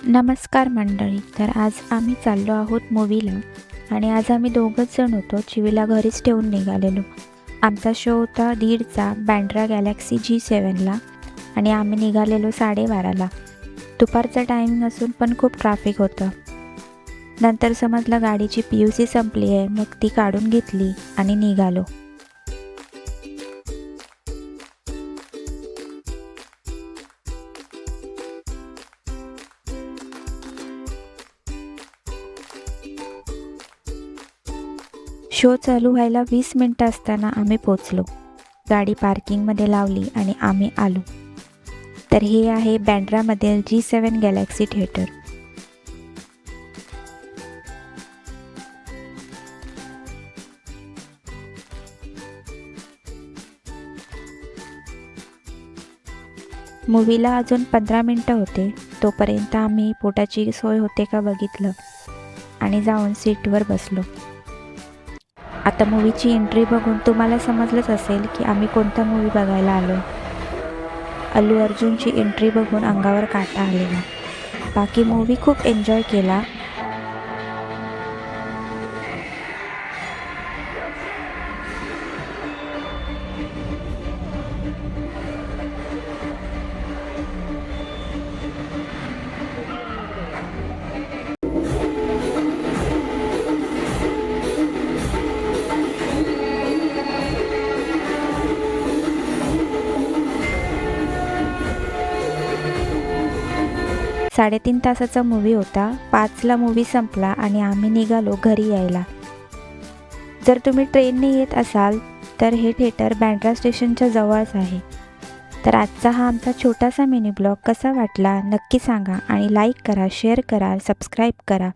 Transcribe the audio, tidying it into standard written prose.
नमस्कार मंडळी. तर आज आम्ही चाललो आहोत मूवीला आणि आज आम्ही दोघंच जण होतो. चिवीला घरीच ठेवून निघालेलो. आमचा शो होता 1:30चा बँड्रा गॅलेक्सी G7ला आणि आम्ही निघालेलो 12:30ला. दुपारचा टायमिंग असून पण खूप ट्रॅफिक होतं. नंतर समजलं गाडीची PUC संपली आहे. मग ती काढून घेतली आणि निघालो. शो चालू व्हायला 20 मिनटं असताना आम्ही पोचलो. गाडी पार्किंगमध्ये लावली आणि आम्ही आलो. तर हे आहे बँड्रामधील G7 गॅलेक्सी थिएटर. मूवीला अजून 15 मिनटं होते. तोपर्यंत आम्ही पोटाची सोय होते का बघितलं आणि जाऊन सीटवर बसलो. आता मूवीची एंट्री बघून तुम्हाला समजलंच असेल की आम्ही कोणता मूवी बघायला आलो. अल्लू अर्जुनची एंट्री बघून अंगावर काटा आलेला. बाकी मूवी खूप एन्जॉय केला. साडेतीन तासाचा मूवी होता. 5ला मूवी संपला आणि आम्ही निघालो घरी यायला. जर तुम्ही ट्रेनने येत असाल तर हे थिएटर बँड्रा स्टेशनच्या जवळच आहे. तर आजचा हा आमचा छोटासा मिनी ब्लॉग कसा वाटला नक्की सांगा आणि लाईक करा, शेअर करा, सबस्क्राईब करा.